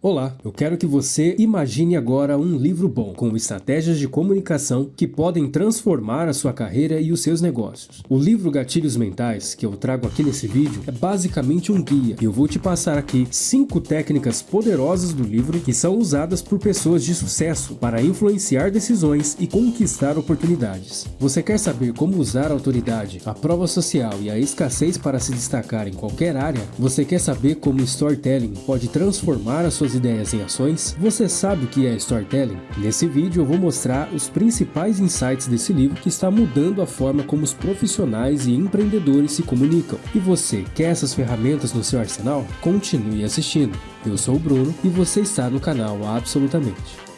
Olá, eu quero que você imagine agora um livro bom, com estratégias de comunicação que podem transformar a sua carreira e os seus negócios. O livro Gatilhos Mentais, que eu trago aqui nesse vídeo, é basicamente um guia e eu vou te passar aqui 5 técnicas poderosas do livro que são usadas por pessoas de sucesso para influenciar decisões e conquistar oportunidades. Você quer saber como usar a autoridade, a prova social e a escassez para se destacar em qualquer área? Você quer saber como o storytelling pode transformar as suas ideias em ações? Você sabe o que é storytelling? Nesse vídeo eu vou mostrar os principais insights desse livro que está mudando a forma como os profissionais e empreendedores se comunicam. E você quer essas ferramentas no seu arsenal? Continue assistindo. Eu sou o Bruno e você está no canal Absolutamente.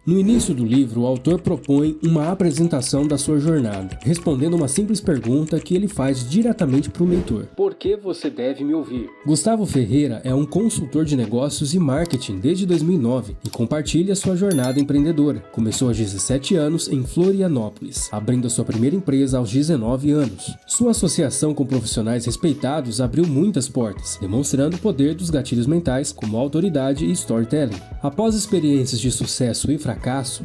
No início do livro, o autor propõe uma apresentação da sua jornada, respondendo uma simples pergunta que ele faz diretamente para o leitor. Por que você deve me ouvir? Gustavo Ferreira é um consultor de negócios e marketing desde 2009 e compartilha sua jornada empreendedora. Começou aos 17 anos em Florianópolis, abrindo a sua primeira empresa aos 19 anos. Sua associação com profissionais respeitados abriu muitas portas, demonstrando o poder dos gatilhos mentais como autoridade e storytelling. Após experiências de sucesso e fracasso,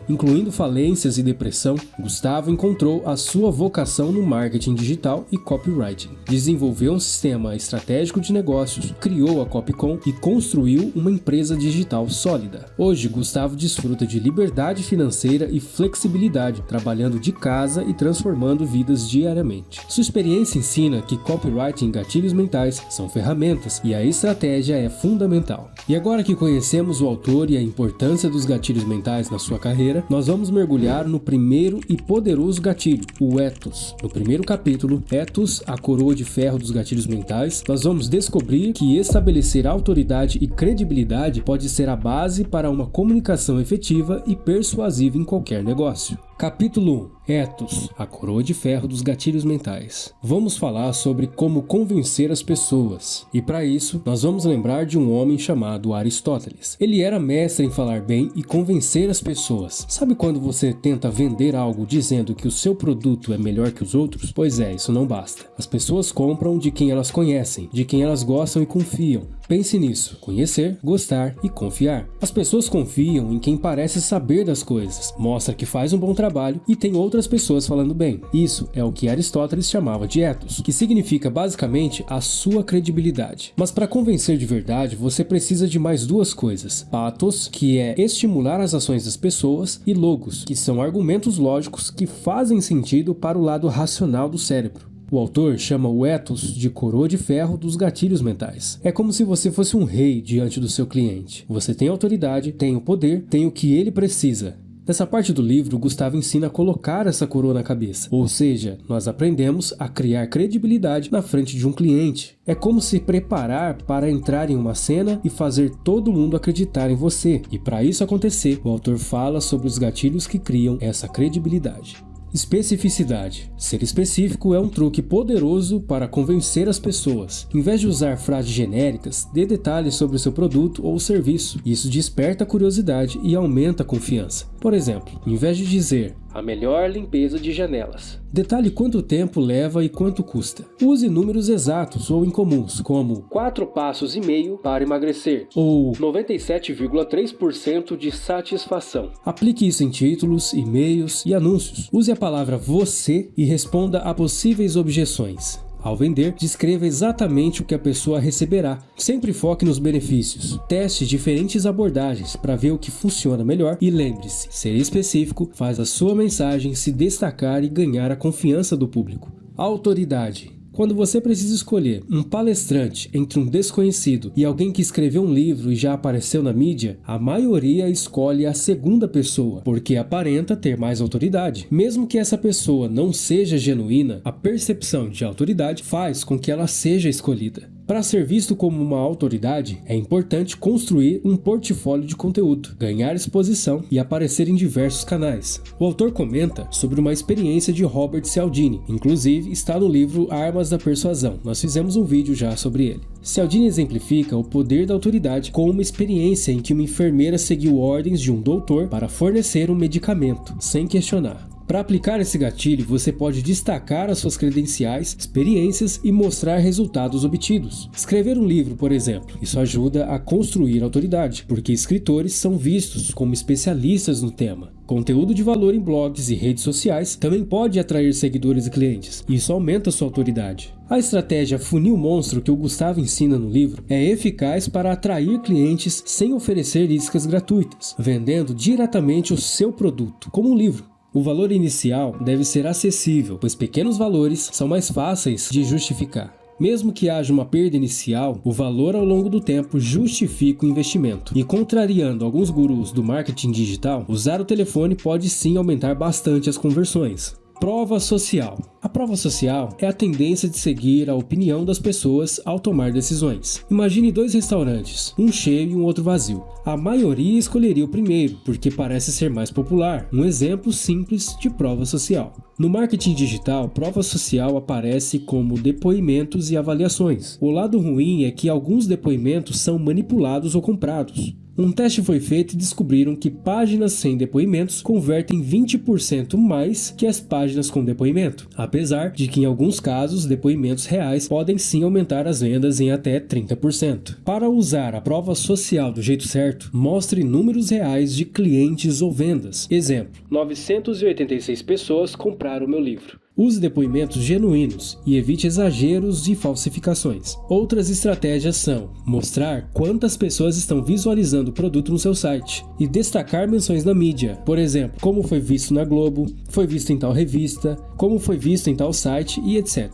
incluindo falências e depressão, Gustavo encontrou a sua vocação no marketing digital e copywriting. Desenvolveu um sistema estratégico de negócios, criou a Copycom e construiu uma empresa digital sólida. Hoje, Gustavo desfruta de liberdade financeira e flexibilidade, trabalhando de casa e transformando vidas diariamente. Sua experiência ensina que copywriting e gatilhos mentais são ferramentas e a estratégia é fundamental. E agora que conhecemos o autor e a importância dos gatilhos mentais na sua carreira, nós vamos mergulhar no primeiro e poderoso gatilho, o ethos. No primeiro capítulo, Ethos, a coroa de ferro dos gatilhos mentais, nós vamos descobrir que estabelecer autoridade e credibilidade pode ser a base para uma comunicação efetiva e persuasiva em qualquer negócio. Capítulo 1. Ethos, a coroa de ferro dos gatilhos mentais. Vamos falar sobre como convencer as pessoas. E para isso, nós vamos lembrar de um homem chamado Aristóteles. Ele era mestre em falar bem e convencer as pessoas. Sabe quando você tenta vender algo dizendo que o seu produto é melhor que os outros? Pois é, isso não basta. As pessoas compram de quem elas conhecem, de quem elas gostam e confiam. Pense nisso: conhecer, gostar e confiar. As pessoas confiam em quem parece saber das coisas, mostra que faz um bom trabalho e tem outras pessoas falando bem. Isso é o que Aristóteles chamava de ethos, que significa basicamente a sua credibilidade. Mas para convencer de verdade, você precisa de mais duas coisas: pathos, que é estimular as ações das pessoas, e logos, que são argumentos lógicos que fazem sentido para o lado racional do cérebro. O autor chama o ethos de coroa de ferro dos gatilhos mentais. É como se você fosse um rei diante do seu cliente. Você tem autoridade, tem o poder, tem o que ele precisa. Nessa parte do livro, Gustavo ensina a colocar essa coroa na cabeça. Ou seja, nós aprendemos a criar credibilidade na frente de um cliente. É como se preparar para entrar em uma cena e fazer todo mundo acreditar em você. E para isso acontecer, o autor fala sobre os gatilhos que criam essa credibilidade. Especificidade. Ser específico é um truque poderoso para convencer as pessoas. Em vez de usar frases genéricas, dê detalhes sobre o seu produto ou serviço. Isso desperta a curiosidade e aumenta a confiança. Por exemplo, em vez de dizer a melhor limpeza de janelas, detalhe quanto tempo leva e quanto custa. Use números exatos ou incomuns, como 4,5 passos para emagrecer ou 97,3% de satisfação. Aplique isso em títulos, e-mails e anúncios. Use a palavra você e responda a possíveis objeções. Ao vender, descreva exatamente o que a pessoa receberá. Sempre foque nos benefícios. Teste diferentes abordagens para ver o que funciona melhor e lembre-se, ser específico faz a sua mensagem se destacar e ganhar a confiança do público. Autoridade. Quando você precisa escolher um palestrante entre um desconhecido e alguém que escreveu um livro e já apareceu na mídia, a maioria escolhe a segunda pessoa, porque aparenta ter mais autoridade. Mesmo que essa pessoa não seja genuína, a percepção de autoridade faz com que ela seja escolhida. Para ser visto como uma autoridade, é importante construir um portfólio de conteúdo, ganhar exposição e aparecer em diversos canais. O autor comenta sobre uma experiência de Robert Cialdini, inclusive está no livro Armas da Persuasão. Nós fizemos um vídeo já sobre ele. Cialdini exemplifica o poder da autoridade com uma experiência em que uma enfermeira seguiu ordens de um doutor para fornecer um medicamento, sem questionar. Para aplicar esse gatilho, você pode destacar as suas credenciais, experiências e mostrar resultados obtidos. Escrever um livro, por exemplo, isso ajuda a construir autoridade, porque escritores são vistos como especialistas no tema. Conteúdo de valor em blogs e redes sociais também pode atrair seguidores e clientes. Isso aumenta sua autoridade. A estratégia funil monstro que o Gustavo ensina no livro é eficaz para atrair clientes sem oferecer iscas gratuitas, vendendo diretamente o seu produto, como um livro. O valor inicial deve ser acessível, pois pequenos valores são mais fáceis de justificar. Mesmo que haja uma perda inicial, o valor ao longo do tempo justifica o investimento. E contrariando alguns gurus do marketing digital, usar o telefone pode sim aumentar bastante as conversões. Prova social. A prova social é a tendência de seguir a opinião das pessoas ao tomar decisões. Imagine dois restaurantes, um cheio e um outro vazio. A maioria escolheria o primeiro, porque parece ser mais popular. Um exemplo simples de prova social. No marketing digital, prova social aparece como depoimentos e avaliações. O lado ruim é que alguns depoimentos são manipulados ou comprados. Um teste foi feito e descobriram que páginas sem depoimentos convertem 20% mais que as páginas com depoimento, apesar de que em alguns casos depoimentos reais podem sim aumentar as vendas em até 30%. Para usar a prova social do jeito certo, mostre números reais de clientes ou vendas. Exemplo: 986 pessoas compraram meu livro. Use depoimentos genuínos e evite exageros e falsificações. Outras estratégias são mostrar quantas pessoas estão visualizando o produto no seu site e destacar menções na mídia. Por exemplo, como foi visto na Globo, foi visto em tal revista, como foi visto em tal site e etc.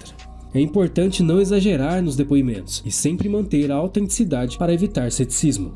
É importante não exagerar nos depoimentos e sempre manter a autenticidade para evitar ceticismo.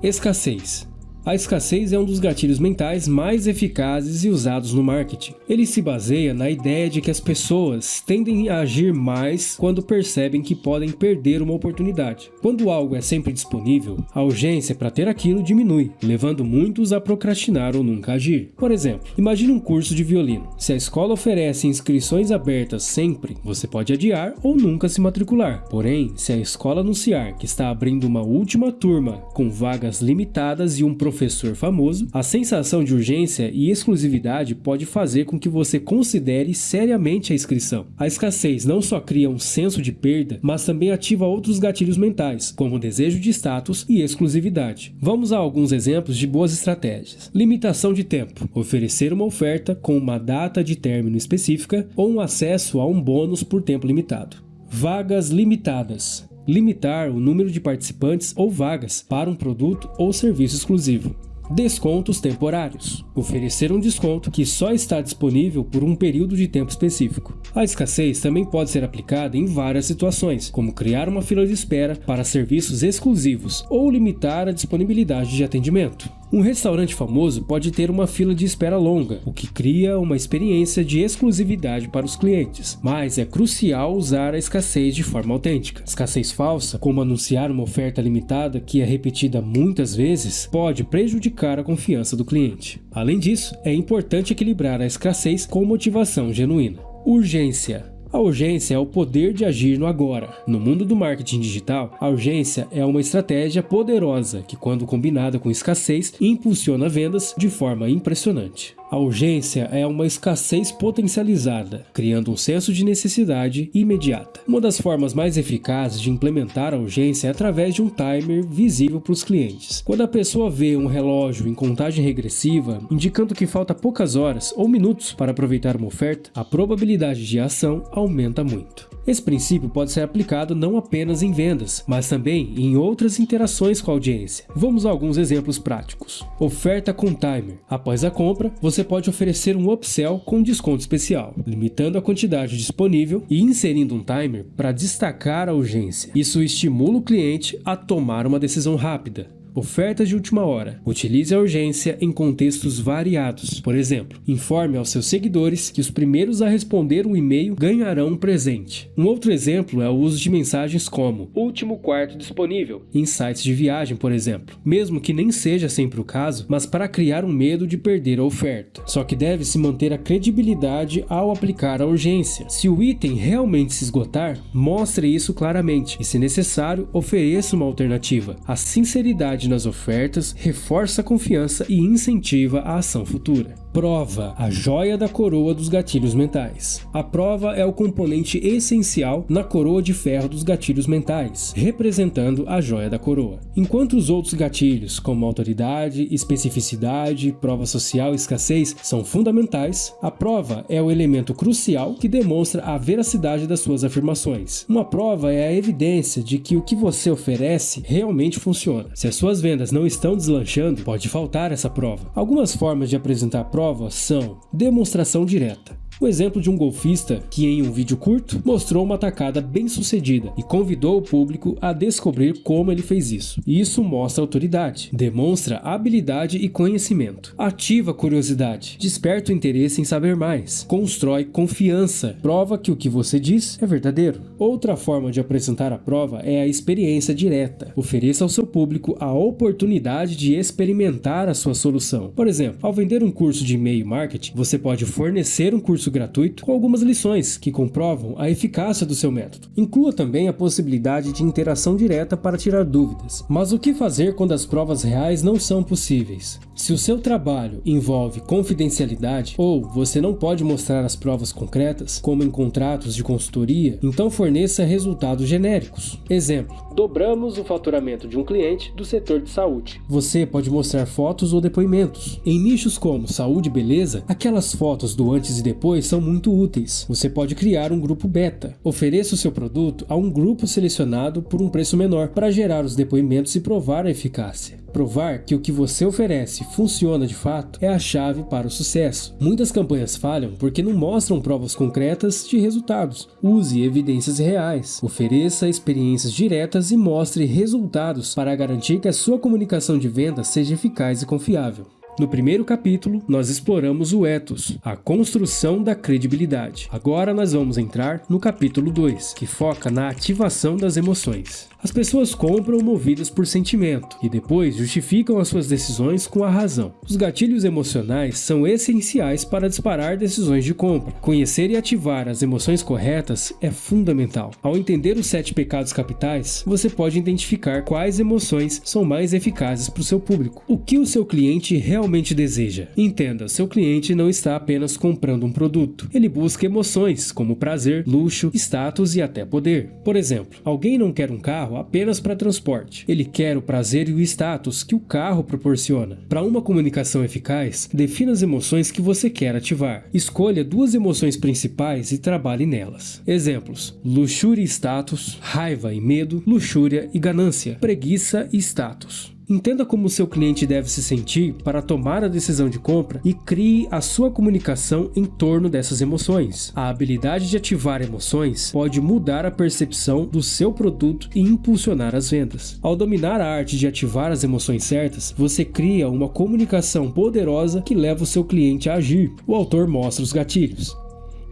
Escassez. A escassez é um dos gatilhos mentais mais eficazes e usados no marketing. Ele se baseia na ideia de que as pessoas tendem a agir mais quando percebem que podem perder uma oportunidade. Quando algo é sempre disponível, a urgência para ter aquilo diminui, levando muitos a procrastinar ou nunca agir. Por exemplo, imagine um curso de violino. Se a escola oferece inscrições abertas sempre, você pode adiar ou nunca se matricular. Porém, se a escola anunciar que está abrindo uma última turma com vagas limitadas e um professor famoso, a sensação de urgência e exclusividade pode fazer com que você considere seriamente a inscrição. A escassez não só cria um senso de perda, mas também ativa outros gatilhos mentais, como o desejo de status e exclusividade. Vamos a alguns exemplos de boas estratégias. Limitação de tempo. Oferecer uma oferta com uma data de término específica ou um acesso a um bônus por tempo limitado. Vagas limitadas. Limitar o número de participantes ou vagas para um produto ou serviço exclusivo. Descontos temporários. Oferecer um desconto que só está disponível por um período de tempo específico. A escassez também pode ser aplicada em várias situações, como criar uma fila de espera para serviços exclusivos ou limitar a disponibilidade de atendimento. Um restaurante famoso pode ter uma fila de espera longa, o que cria uma experiência de exclusividade para os clientes, mas é crucial usar a escassez de forma autêntica. Escassez falsa, como anunciar uma oferta limitada que é repetida muitas vezes, pode prejudicar a confiança do cliente. Além disso, é importante equilibrar a escassez com motivação genuína. Urgência. A urgência é o poder de agir no agora. No mundo do marketing digital, a urgência é uma estratégia poderosa que, quando combinada com escassez, impulsiona vendas de forma impressionante. A urgência é uma escassez potencializada, criando um senso de necessidade imediata. Uma das formas mais eficazes de implementar a urgência é através de um timer visível para os clientes. Quando a pessoa vê um relógio em contagem regressiva, indicando que falta poucas horas ou minutos para aproveitar uma oferta, a probabilidade de ação aumenta muito. Esse princípio pode ser aplicado não apenas em vendas, mas também em outras interações com a audiência. Vamos a alguns exemplos práticos. Oferta com timer. Após a compra, você pode oferecer um upsell com desconto especial, limitando a quantidade disponível e inserindo um timer para destacar a urgência. Isso estimula o cliente a tomar uma decisão rápida. Ofertas de última hora. Utilize a urgência em contextos variados. Por exemplo, informe aos seus seguidores que os primeiros a responder um e-mail ganharão um presente. Um outro exemplo é o uso de mensagens como último quarto disponível em sites de viagem, por exemplo. Mesmo que nem seja sempre o caso, mas para criar um medo de perder a oferta. Só que deve-se manter a credibilidade ao aplicar a urgência. Se o item realmente se esgotar, mostre isso claramente e, se necessário, ofereça uma alternativa. A sinceridade nas ofertas reforça a confiança e incentiva a ação futura. Prova, a joia da coroa dos gatilhos mentais. A prova é o componente essencial na coroa de ferro dos gatilhos mentais, representando a joia da coroa. Enquanto os outros gatilhos, como autoridade, especificidade, prova social e escassez, são fundamentais, a prova é o elemento crucial que demonstra a veracidade das suas afirmações. Uma prova é a evidência de que o que você oferece realmente funciona. Se as suas vendas não estão deslanchando, pode faltar essa prova. Algumas formas de apresentar a prova são demonstração direta. O exemplo de um golfista que em um vídeo curto mostrou uma tacada bem sucedida e convidou o público a descobrir como ele fez isso. Isso mostra autoridade, demonstra habilidade e conhecimento, ativa a curiosidade, desperta o interesse em saber mais, constrói confiança, prova que o que você diz é verdadeiro. Outra forma de apresentar a prova é a experiência direta. Ofereça ao seu público a oportunidade de experimentar a sua solução. Por exemplo, ao vender um curso de e-mail marketing, você pode fornecer um curso gratuito com algumas lições que comprovam a eficácia do seu método. Inclua também a possibilidade de interação direta para tirar dúvidas. Mas o que fazer quando as provas reais não são possíveis? Se o seu trabalho envolve confidencialidade ou você não pode mostrar as provas concretas, como em contratos de consultoria, então forneça resultados genéricos. Exemplo: dobramos o faturamento de um cliente do setor de saúde. Você pode mostrar fotos ou depoimentos. Em nichos como saúde e beleza, aquelas fotos do antes e depois são muito úteis. Você pode criar um grupo beta. Ofereça o seu produto a um grupo selecionado por um preço menor para gerar os depoimentos e provar a eficácia. Provar que o que você oferece funciona de fato é a chave para o sucesso. Muitas campanhas falham porque não mostram provas concretas de resultados. Use evidências reais. Ofereça experiências diretas e mostre resultados para garantir que a sua comunicação de venda seja eficaz e confiável. No primeiro capítulo, nós exploramos o ethos, a construção da credibilidade. Agora nós vamos entrar no capítulo 2, que foca na ativação das emoções. As pessoas compram movidas por sentimento e depois justificam as suas decisões com a razão. Os gatilhos emocionais são essenciais para disparar decisões de compra. Conhecer e ativar as emoções corretas é fundamental. Ao entender os 7 pecados capitais, você pode identificar quais emoções são mais eficazes para o seu público. O que o seu cliente realmente deseja? Entenda, seu cliente não está apenas comprando um produto. Ele busca emoções como prazer, luxo, status e até poder. Por exemplo, alguém não quer um carro apenas para transporte. Ele quer o prazer e o status que o carro proporciona. Para uma comunicação eficaz, defina as emoções que você quer ativar. Escolha 2 emoções principais e trabalhe nelas. Exemplos: luxúria e status, raiva e medo, luxúria e ganância, preguiça e status. Entenda como o seu cliente deve se sentir para tomar a decisão de compra e crie a sua comunicação em torno dessas emoções. A habilidade de ativar emoções pode mudar a percepção do seu produto e impulsionar as vendas. Ao dominar a arte de ativar as emoções certas, você cria uma comunicação poderosa que leva o seu cliente a agir. O autor mostra os gatilhos.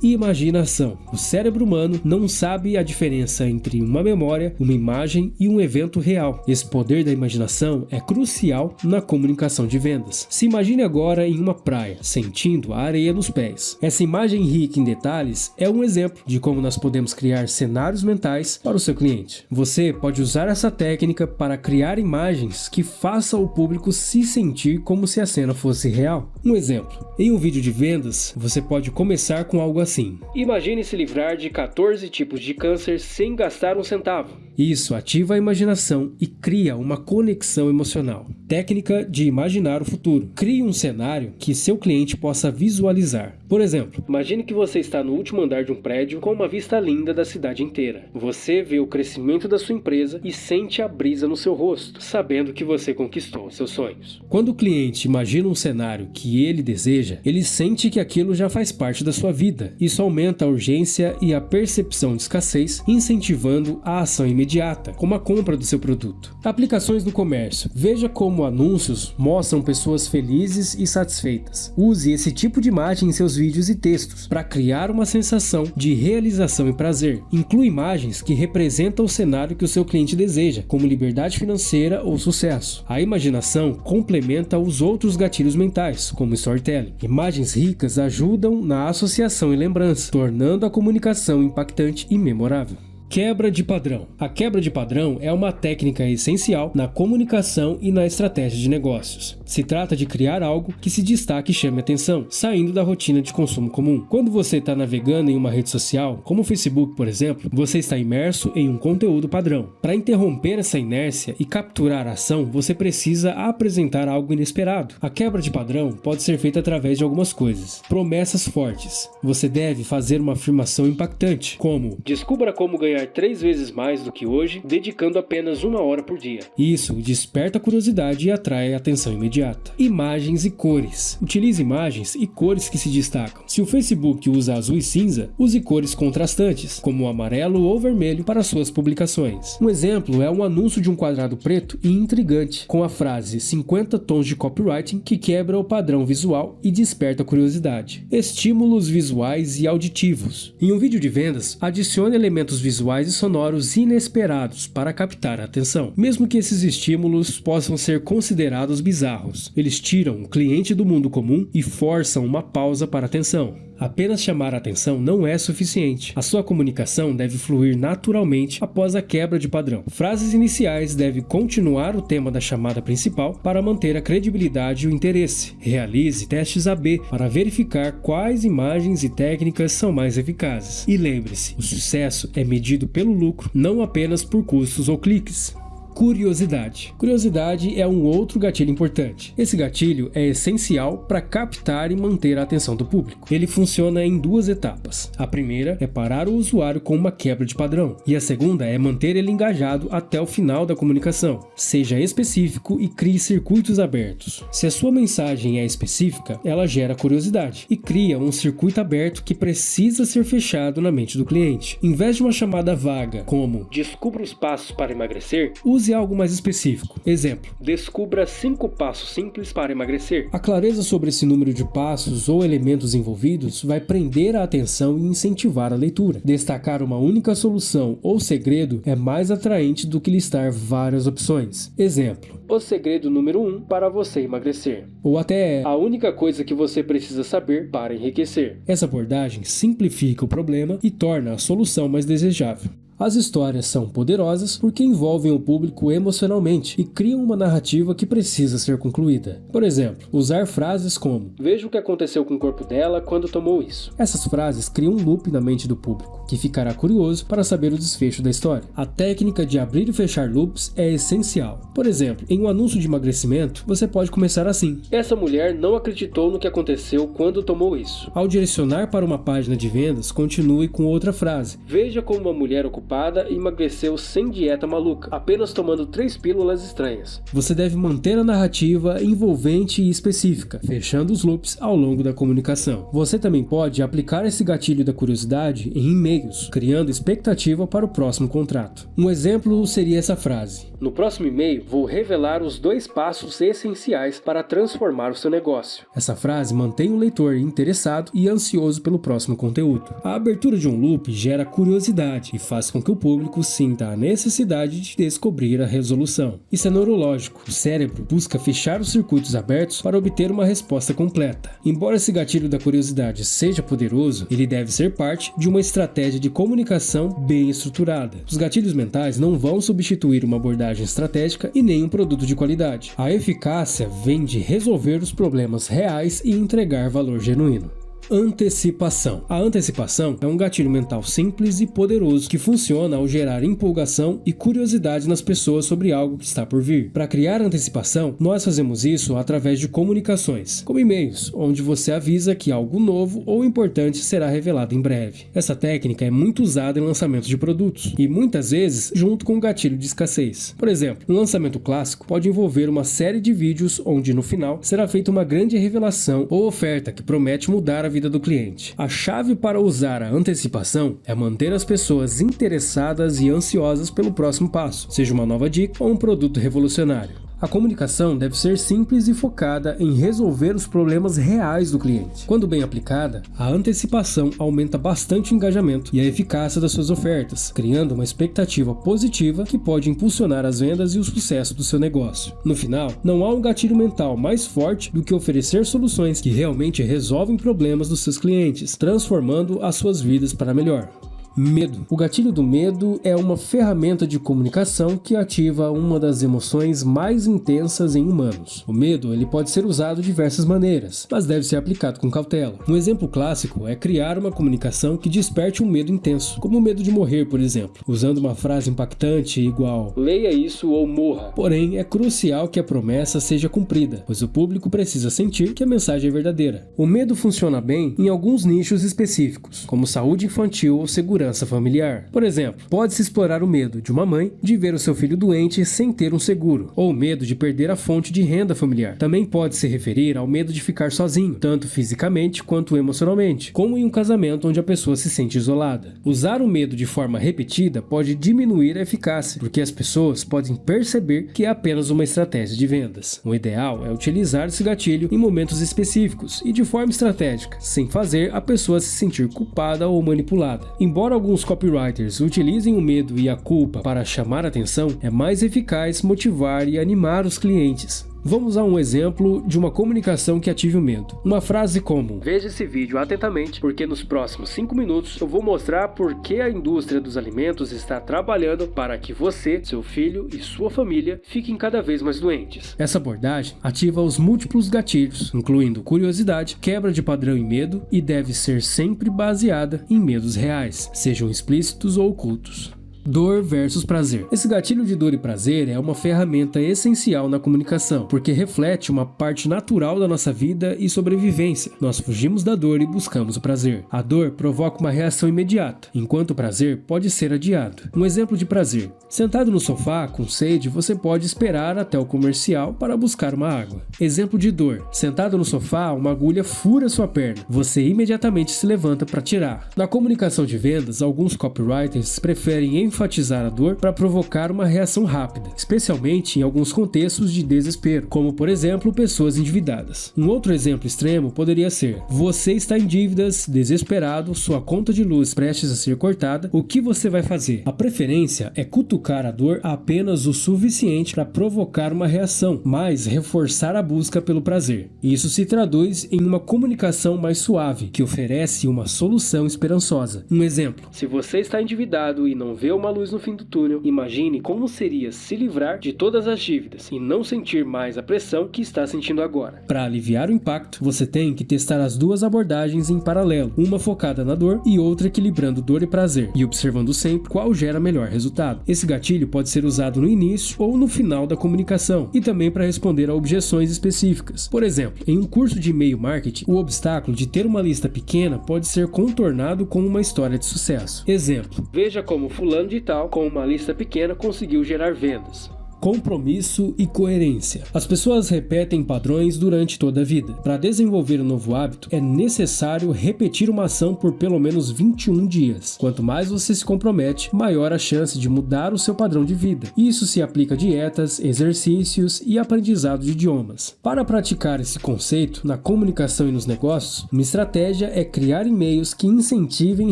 Imaginação. O cérebro humano não sabe a diferença entre uma memória, uma imagem e um evento real. Esse poder da imaginação é crucial na comunicação de vendas. Se imagine agora em uma praia, sentindo a areia nos pés. Essa imagem rica em detalhes é um exemplo de como nós podemos criar cenários mentais para o seu cliente. Você pode usar essa técnica para criar imagens que façam o público se sentir como se a cena fosse real. Um exemplo: em um vídeo de vendas, você pode começar com algo assim: imagine se livrar de 14 tipos de câncer sem gastar um centavo. Isso ativa a imaginação e cria uma conexão emocional. Técnica de imaginar o futuro. Crie um cenário que seu cliente possa visualizar. Por exemplo, imagine que você está no último andar de um prédio com uma vista linda da cidade inteira. Você vê o crescimento da sua empresa e sente a brisa no seu rosto, sabendo que você conquistou seus sonhos. Quando o cliente imagina um cenário que ele deseja, ele sente que aquilo já faz parte da sua vida. Isso aumenta a urgência e a percepção de escassez, incentivando a ação imediata, como a compra do seu produto. Aplicações no comércio. Veja como anúncios mostram pessoas felizes e satisfeitas. Use esse tipo de imagem em seus vídeos e textos para criar uma sensação de realização e prazer. Inclua imagens que representam o cenário que o seu cliente deseja, como liberdade financeira ou sucesso. A imaginação complementa os outros gatilhos mentais, como storytelling. Imagens ricas ajudam na associação e lembrança, tornando a comunicação impactante e memorável. Quebra de padrão. A quebra de padrão é uma técnica essencial na comunicação e na estratégia de negócios. Se trata de criar algo que se destaque e chame atenção, saindo da rotina de consumo comum. Quando você está navegando em uma rede social, como o Facebook, por exemplo, você está imerso em um conteúdo padrão. Para interromper essa inércia e capturar a ação, você precisa apresentar algo inesperado. A quebra de padrão pode ser feita através de algumas coisas. Promessas fortes. Você deve fazer uma afirmação impactante, como: descubra como ganhar 3 vezes mais do que hoje, dedicando apenas 1 hora por dia. Isso desperta curiosidade e atrai atenção imediata. Imagens e cores. Utilize imagens e cores que se destacam. Se o Facebook usa azul e cinza, use cores contrastantes, como o amarelo ou vermelho, para suas publicações. Um exemplo é um anúncio de um quadrado preto e intrigante, com a frase 50 tons de copywriting, que quebra o padrão visual e desperta curiosidade. Estímulos visuais e auditivos. Em um vídeo de vendas, adicione elementos visuais e sonoros inesperados para captar a atenção. Mesmo que esses estímulos possam ser considerados bizarros, eles tiram o cliente do mundo comum e forçam uma pausa para a atenção. Apenas chamar a atenção não é suficiente. A sua comunicação deve fluir naturalmente após a quebra de padrão. Frases iniciais devem continuar o tema da chamada principal para manter a credibilidade e o interesse. Realize testes A/B para verificar quais imagens e técnicas são mais eficazes. E lembre-se, o sucesso é medido pelo lucro, não apenas por custos ou cliques. Curiosidade. Curiosidade é um outro gatilho importante. Esse gatilho é essencial para captar e manter a atenção do público. Ele funciona em 2 etapas. A primeira é parar o usuário com uma quebra de padrão, e a segunda é manter ele engajado até o final da comunicação. Seja específico e crie circuitos abertos. Se a sua mensagem é específica, ela gera curiosidade e cria um circuito aberto que precisa ser fechado na mente do cliente. Em vez de uma chamada vaga, como "descubra os passos para emagrecer", use algo mais específico. Exemplo: descubra 5 passos simples para emagrecer. A clareza sobre esse número de passos ou elementos envolvidos vai prender a atenção e incentivar a leitura. Destacar uma única solução ou segredo é mais atraente do que listar várias opções. Exemplo: o segredo número 1 para você emagrecer. Ou até a única coisa que você precisa saber para enriquecer. Essa abordagem simplifica o problema e torna a solução mais desejável. As histórias são poderosas porque envolvem o público emocionalmente e criam uma narrativa que precisa ser concluída. Por exemplo, usar frases como "veja o que aconteceu com o corpo dela quando tomou isso". Essas frases criam um loop na mente do público, que ficará curioso para saber o desfecho da história. A técnica de abrir e fechar loops é essencial. Por exemplo, em um anúncio de emagrecimento, você pode começar assim: essa mulher não acreditou no que aconteceu quando tomou isso. Ao direcionar para uma página de vendas, continue com outra frase: veja como uma mulher ocupada emagreceu sem dieta maluca, apenas tomando 3 pílulas estranhas. Você deve manter a narrativa envolvente e específica, fechando os loops ao longo da comunicação. Você também pode aplicar esse gatilho da curiosidade em e-mails, criando expectativa para o próximo contrato. Um exemplo seria essa frase: no próximo e-mail, vou revelar os 2 passos essenciais para transformar o seu negócio. Essa frase mantém o leitor interessado e ansioso pelo próximo conteúdo. A abertura de um loop gera curiosidade e faz com que o público sinta a necessidade de descobrir a resolução. Isso é neurológico. O cérebro busca fechar os circuitos abertos para obter uma resposta completa. Embora esse gatilho da curiosidade seja poderoso, ele deve ser parte de uma estratégia de comunicação bem estruturada. Os gatilhos mentais não vão substituir uma abordagem estratégica e nem um produto de qualidade. A eficácia vem de resolver os problemas reais e entregar valor genuíno. Antecipação. A antecipação é um gatilho mental simples e poderoso que funciona ao gerar empolgação e curiosidade nas pessoas sobre algo que está por vir. Para criar antecipação, nós fazemos isso através de comunicações, como e-mails, onde você avisa que algo novo ou importante será revelado em breve. Essa técnica é muito usada em lançamentos de produtos e muitas vezes junto com o gatilho de escassez. Por exemplo, um lançamento clássico pode envolver uma série de vídeos onde no final será feita uma grande revelação ou oferta que promete mudar a vida do cliente. A chave para usar a antecipação é manter as pessoas interessadas e ansiosas pelo próximo passo, seja uma nova dica ou um produto revolucionário. A comunicação deve ser simples e focada em resolver os problemas reais do cliente. Quando bem aplicada, a antecipação aumenta bastante o engajamento e a eficácia das suas ofertas, criando uma expectativa positiva que pode impulsionar as vendas e o sucesso do seu negócio. No final, não há um gatilho mental mais forte do que oferecer soluções que realmente resolvem problemas dos seus clientes, transformando as suas vidas para melhor. Medo. O gatilho do medo é uma ferramenta de comunicação que ativa uma das emoções mais intensas em humanos. O medo ele pode ser usado de diversas maneiras, mas deve ser aplicado com cautela. Um exemplo clássico é criar uma comunicação que desperte um medo intenso, como o medo de morrer, por exemplo, usando uma frase impactante igual "leia isso ou morra". Porém, é crucial que a promessa seja cumprida, pois o público precisa sentir que a mensagem é verdadeira. O medo funciona bem em alguns nichos específicos, como saúde infantil ou segurança familiar. Por exemplo, pode-se explorar o medo de uma mãe de ver o seu filho doente sem ter um seguro, ou o medo de perder a fonte de renda familiar. Também pode se referir ao medo de ficar sozinho, tanto fisicamente quanto emocionalmente, como em um casamento onde a pessoa se sente isolada. Usar o medo de forma repetida pode diminuir a eficácia, porque as pessoas podem perceber que é apenas uma estratégia de vendas. O ideal é utilizar esse gatilho em momentos específicos e de forma estratégica, sem fazer a pessoa se sentir culpada ou manipulada. Embora alguns copywriters utilizem o medo e a culpa para chamar a atenção, é mais eficaz motivar e animar os clientes. Vamos a um exemplo de uma comunicação que ative o medo. Uma frase como: "Veja esse vídeo atentamente, porque nos próximos 5 minutos eu vou mostrar por que a indústria dos alimentos está trabalhando para que você, seu filho e sua família fiquem cada vez mais doentes." Essa abordagem ativa os múltiplos gatilhos, incluindo curiosidade, quebra de padrão e medo, e deve ser sempre baseada em medos reais, sejam explícitos ou ocultos. Dor versus prazer. Esse gatilho de dor e prazer é uma ferramenta essencial na comunicação, porque reflete uma parte natural da nossa vida e sobrevivência. Nós fugimos da dor e buscamos o prazer. A dor provoca uma reação imediata, enquanto o prazer pode ser adiado. Um exemplo de prazer: sentado no sofá, com sede, você pode esperar até o comercial para buscar uma água. Exemplo de dor: sentado no sofá, uma agulha fura sua perna. Você imediatamente se levanta para tirar. Na comunicação de vendas, alguns copywriters preferem enfatizar a dor para provocar uma reação rápida, especialmente em alguns contextos de desespero, como por exemplo pessoas endividadas. Um outro exemplo extremo poderia ser: você está em dívidas, desesperado, sua conta de luz prestes a ser cortada, o que você vai fazer? A preferência é cutucar a dor apenas o suficiente para provocar uma reação, mas reforçar a busca pelo prazer. Isso se traduz em uma comunicação mais suave, que oferece uma solução esperançosa. Um exemplo: se você está endividado e não vê uma luz no fim do túnel, imagine como seria se livrar de todas as dívidas e não sentir mais a pressão que está sentindo agora. Para aliviar o impacto, você tem que testar as duas abordagens em paralelo, uma focada na dor e outra equilibrando dor e prazer, e observando sempre qual gera melhor resultado. Esse gatilho pode ser usado no início ou no final da comunicação, e também para responder a objeções específicas. Por exemplo, em um curso de e-mail marketing, o obstáculo de ter uma lista pequena pode ser contornado com uma história de sucesso. Exemplo: veja como fulano de tal, com uma lista pequena, conseguiu gerar vendas. Compromisso e coerência. As pessoas repetem padrões durante toda a vida. Para desenvolver um novo hábito, é necessário repetir uma ação por pelo menos 21 dias. Quanto mais você se compromete, maior a chance de mudar o seu padrão de vida. Isso se aplica a dietas, exercícios e aprendizado de idiomas. Para praticar esse conceito na comunicação e nos negócios, uma estratégia é criar e-mails que incentivem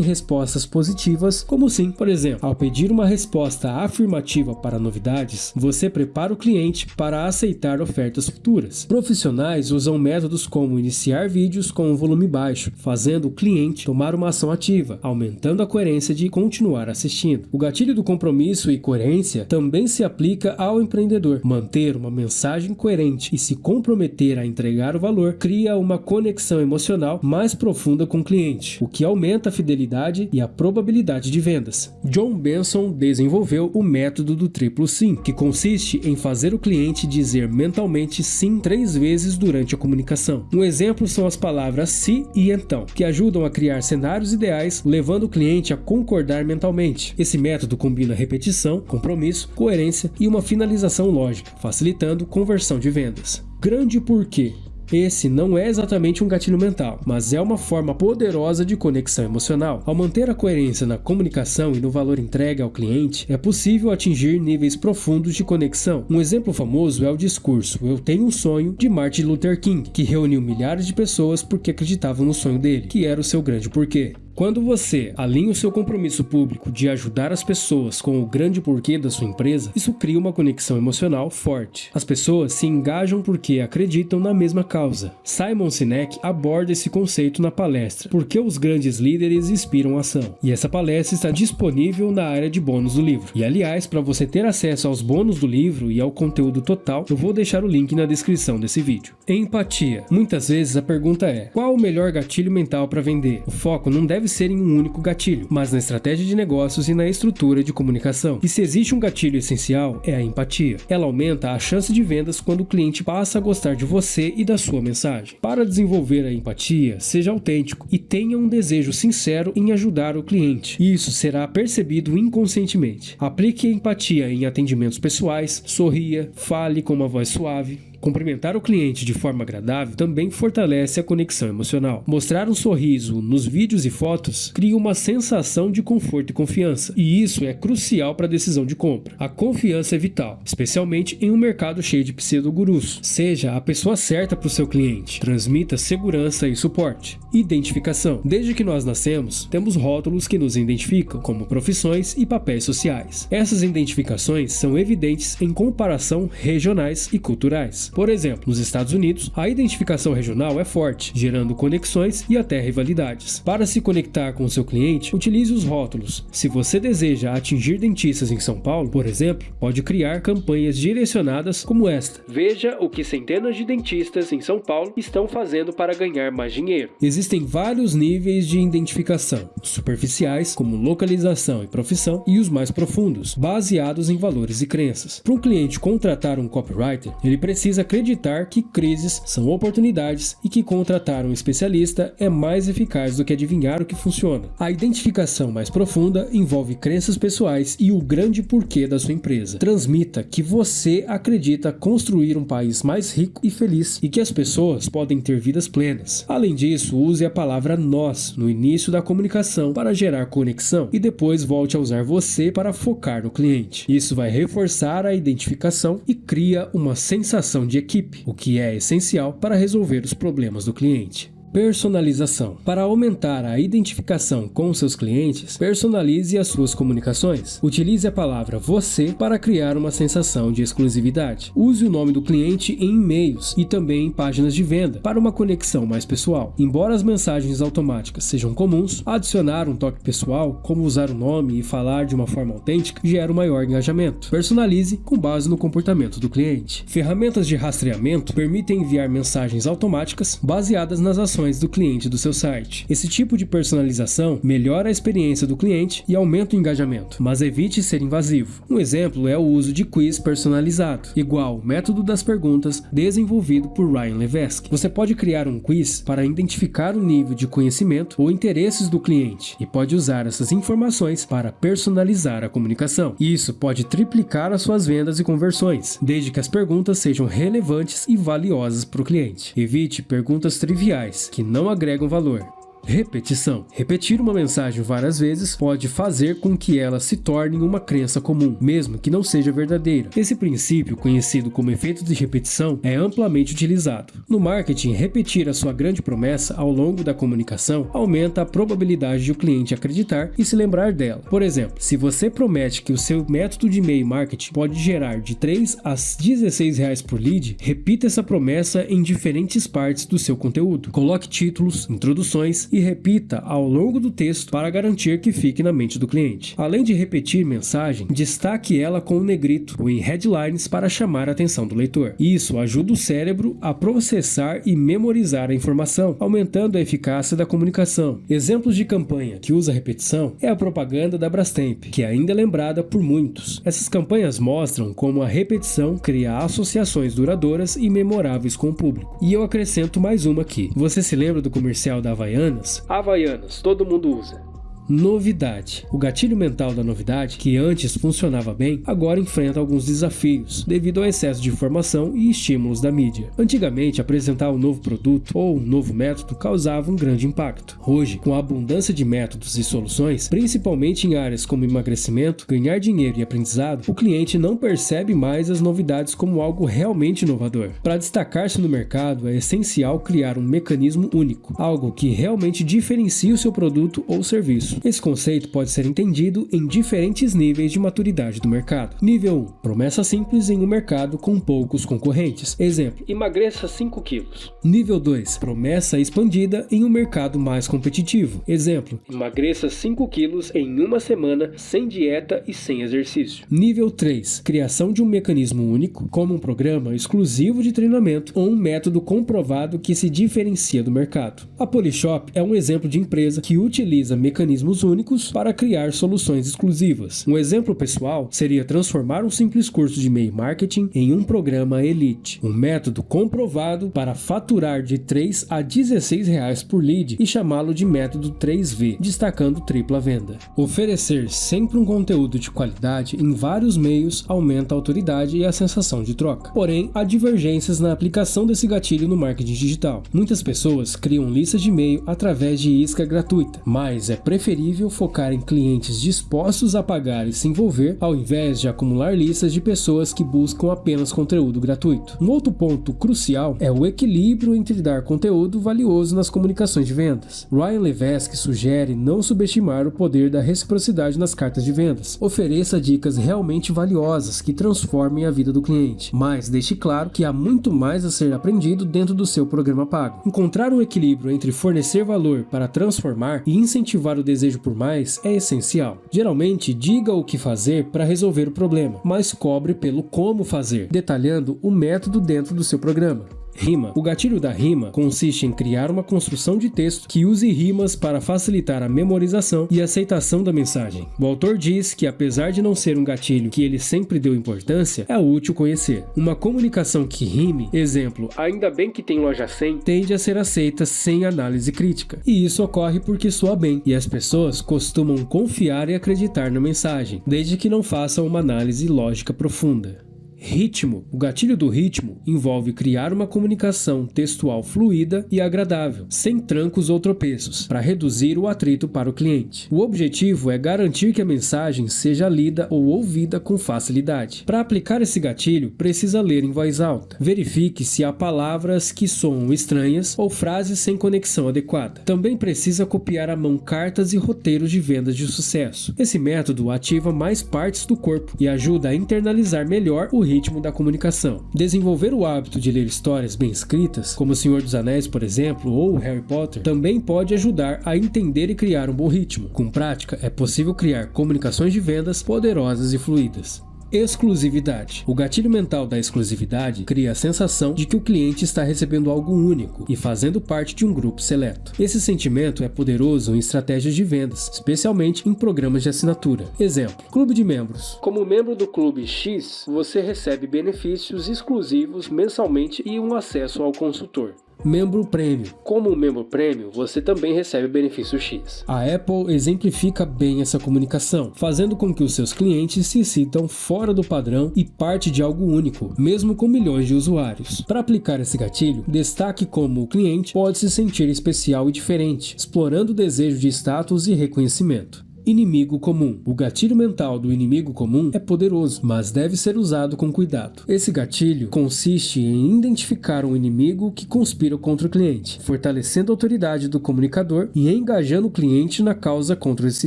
respostas positivas, como sim, por exemplo, ao pedir uma resposta afirmativa para novidades, você prepara o cliente para aceitar ofertas futuras. Profissionais usam métodos como iniciar vídeos com um volume baixo, fazendo o cliente tomar uma ação ativa, aumentando a coerência de continuar assistindo. O gatilho do compromisso e coerência também se aplica ao empreendedor. Manter uma mensagem coerente e se comprometer a entregar o valor cria uma conexão emocional mais profunda com o cliente, o que aumenta a fidelidade e a probabilidade de vendas. John Benson desenvolveu o método do triplo sim, que consiste em fazer o cliente dizer mentalmente sim 3 vezes durante a comunicação. Um exemplo são as palavras se e então, que ajudam a criar cenários ideais, levando o cliente a concordar mentalmente. Esse método combina repetição, compromisso, coerência e uma finalização lógica, facilitando conversão de vendas. Grande porquê. Esse não é exatamente um gatilho mental, mas é uma forma poderosa de conexão emocional. Ao manter a coerência na comunicação e no valor entregue ao cliente, é possível atingir níveis profundos de conexão. Um exemplo famoso é o discurso "Eu tenho um sonho" de Martin Luther King, que reuniu milhares de pessoas porque acreditavam no sonho dele, que era o seu grande porquê. Quando você alinha o seu compromisso público de ajudar as pessoas com o grande porquê da sua empresa, isso cria uma conexão emocional forte. As pessoas se engajam porque acreditam na mesma causa. Simon Sinek aborda esse conceito na palestra Por que os grandes líderes inspiram ação? E essa palestra está disponível na área de bônus do livro. E aliás, para você ter acesso aos bônus do livro e ao conteúdo total, eu vou deixar o link na descrição desse vídeo. Empatia. Muitas vezes a pergunta é: qual o melhor gatilho mental para vender? O foco não deve ser em um único gatilho, mas na estratégia de negócios e na estrutura de comunicação. E se existe um gatilho essencial, é a empatia. Ela aumenta a chance de vendas quando o cliente passa a gostar de você e da sua mensagem. Para desenvolver a empatia, seja autêntico e tenha um desejo sincero em ajudar o cliente. Isso será percebido inconscientemente. Aplique a empatia em atendimentos pessoais, sorria, fale com uma voz suave. Cumprimentar o cliente de forma agradável também fortalece a conexão emocional. Mostrar um sorriso nos vídeos e fotos cria uma sensação de conforto e confiança, e isso é crucial para a decisão de compra. A confiança é vital, especialmente em um mercado cheio de pseudo-gurus. Seja a pessoa certa para o seu cliente. Transmita segurança e suporte. Identificação. Desde que nós nascemos, temos rótulos que nos identificam, como profissões e papéis sociais. Essas identificações são evidentes em comparação regionais e culturais. Por exemplo, nos Estados Unidos, a identificação regional é forte, gerando conexões e até rivalidades. Para se conectar com o seu cliente, utilize os rótulos. Se você deseja atingir dentistas em São Paulo, por exemplo, pode criar campanhas direcionadas como esta: veja o que centenas de dentistas em São Paulo estão fazendo para ganhar mais dinheiro. Existem vários níveis de identificação, superficiais, como localização e profissão, e os mais profundos, baseados em valores e crenças. Para um cliente contratar um copywriter, ele precisa acreditar que crises são oportunidades e que contratar um especialista é mais eficaz do que adivinhar o que funciona. A identificação mais profunda envolve crenças pessoais e o grande porquê da sua empresa. Transmita que você acredita construir um país mais rico e feliz e que as pessoas podem ter vidas plenas. Além disso, use a palavra nós no início da comunicação para gerar conexão e depois volte a usar você para focar no cliente. Isso vai reforçar a identificação e cria uma sensação de equipe, o que é essencial para resolver os problemas do cliente. Personalização. Para aumentar a identificação com seus clientes, personalize as suas comunicações. Utilize a palavra você para criar uma sensação de exclusividade. Use o nome do cliente em e-mails e também em páginas de venda para uma conexão mais pessoal. Embora as mensagens automáticas sejam comuns, adicionar um toque pessoal, como usar o nome e falar de uma forma autêntica, gera um maior engajamento. Personalize com base no comportamento do cliente. Ferramentas de rastreamento permitem enviar mensagens automáticas baseadas nas ações do cliente do seu site. Esse tipo de personalização melhora a experiência do cliente e aumenta o engajamento, mas evite ser invasivo. Um exemplo é o uso de quiz personalizado, igual o método das perguntas desenvolvido por Ryan Levesque. Você pode criar um quiz para identificar o nível de conhecimento ou interesses do cliente e pode usar essas informações para personalizar a comunicação. Isso pode triplicar as suas vendas e conversões, desde que as perguntas sejam relevantes e valiosas para o cliente. Evite perguntas triviais que não agregam valor. Repetição. Repetir uma mensagem várias vezes pode fazer com que ela se torne uma crença comum, mesmo que não seja verdadeira. Esse princípio, conhecido como efeito de repetição, é amplamente utilizado. No marketing, repetir a sua grande promessa ao longo da comunicação aumenta a probabilidade de o cliente acreditar e se lembrar dela. Por exemplo, se você promete que o seu método de e-mail marketing pode gerar de 3 a 16 reais por lead, repita essa promessa em diferentes partes do seu conteúdo. Coloque títulos, introduções e repita ao longo do texto para garantir que fique na mente do cliente. Além de repetir mensagem, destaque ela com um negrito ou em headlines para chamar a atenção do leitor. Isso ajuda o cérebro a processar e memorizar a informação, aumentando a eficácia da comunicação. Exemplos de campanha que usa repetição é a propaganda da Brastemp, que ainda é lembrada por muitos. Essas campanhas mostram como a repetição cria associações duradouras e memoráveis com o público. E eu acrescento mais uma aqui. Você se lembra do comercial da Havaianas? Havaianas, todo mundo usa. Novidade. O gatilho mental da novidade, que antes funcionava bem, agora enfrenta alguns desafios, devido ao excesso de informação e estímulos da mídia. Antigamente, apresentar um novo produto ou um novo método causava um grande impacto. Hoje, com a abundância de métodos e soluções, principalmente em áreas como emagrecimento, ganhar dinheiro e aprendizado, o cliente não percebe mais as novidades como algo realmente inovador. Para destacar-se no mercado, é essencial criar um mecanismo único, algo que realmente diferencie o seu produto ou serviço. Esse conceito pode ser entendido em diferentes níveis de maturidade do mercado. Nível 1. Promessa simples em um mercado com poucos concorrentes. Exemplo: emagreça 5 quilos. Nível 2. Promessa expandida em um mercado mais competitivo. Exemplo: emagreça 5 quilos em uma semana sem dieta e sem exercício. Nível 3. Criação de um mecanismo único, como um programa exclusivo de treinamento ou um método comprovado que se diferencia do mercado. A Polishop é um exemplo de empresa que utiliza mecanismos únicos para criar soluções exclusivas. Um exemplo pessoal seria transformar um simples curso de e-mail marketing em um programa Elite, um método comprovado para faturar de 3 a 16 reais por lead e chamá-lo de método 3V, destacando tripla venda. Oferecer sempre um conteúdo de qualidade em vários meios aumenta a autoridade e a sensação de troca. Porém, há divergências na aplicação desse gatilho no marketing digital. Muitas pessoas criam listas de e-mail através de isca gratuita, mas é preferível focar em clientes dispostos a pagar e se envolver, ao invés de acumular listas de pessoas que buscam apenas conteúdo gratuito. Um outro ponto crucial é o equilíbrio entre dar conteúdo valioso nas comunicações de vendas. Ryan Levesque sugere não subestimar o poder da reciprocidade nas cartas de vendas. Ofereça dicas realmente valiosas que transformem a vida do cliente, mas deixe claro que há muito mais a ser aprendido dentro do seu programa pago. Encontrar um equilíbrio entre fornecer valor para transformar e incentivar o desejo por mais é essencial. Geralmente, diga o que fazer para resolver o problema, mas cobre pelo como fazer, detalhando o método dentro do seu programa. Rima. O gatilho da rima consiste em criar uma construção de texto que use rimas para facilitar a memorização e aceitação da mensagem. O autor diz que, apesar de não ser um gatilho que ele sempre deu importância, é útil conhecer. Uma comunicação que rime, exemplo, ainda bem que tem loja 100, tende a ser aceita sem análise crítica. E isso ocorre porque soa bem, e as pessoas costumam confiar e acreditar na mensagem, desde que não façam uma análise lógica profunda. Ritmo. O gatilho do ritmo envolve criar uma comunicação textual fluida e agradável, sem trancos ou tropeços, para reduzir o atrito para o cliente. O objetivo é garantir que a mensagem seja lida ou ouvida com facilidade. Para aplicar esse gatilho, precisa ler em voz alta. Verifique se há palavras que soam estranhas ou frases sem conexão adequada. Também precisa copiar à mão cartas e roteiros de vendas de sucesso. Esse método ativa mais partes do corpo e ajuda a internalizar melhor o ritmo da comunicação. Desenvolver o hábito de ler histórias bem escritas, como O Senhor dos Anéis, por exemplo, ou Harry Potter, também pode ajudar a entender e criar um bom ritmo. Com prática, é possível criar comunicações de vendas poderosas e fluidas. Exclusividade. O gatilho mental da exclusividade cria a sensação de que o cliente está recebendo algo único e fazendo parte de um grupo seleto. Esse sentimento é poderoso em estratégias de vendas, especialmente em programas de assinatura. Exemplo: Clube de Membros. Como membro do Clube X, você recebe benefícios exclusivos mensalmente e um acesso ao consultor. Membro Prêmio. Como membro prêmio, você também recebe benefício X. A Apple exemplifica bem essa comunicação, fazendo com que os seus clientes se sintam fora do padrão e parte de algo único, mesmo com milhões de usuários. Para aplicar esse gatilho, destaque como o cliente pode se sentir especial e diferente, explorando o desejo de status e reconhecimento. Inimigo comum. O gatilho mental do inimigo comum é poderoso, mas deve ser usado com cuidado. Esse gatilho consiste em identificar um inimigo que conspira contra o cliente, fortalecendo a autoridade do comunicador e engajando o cliente na causa contra esse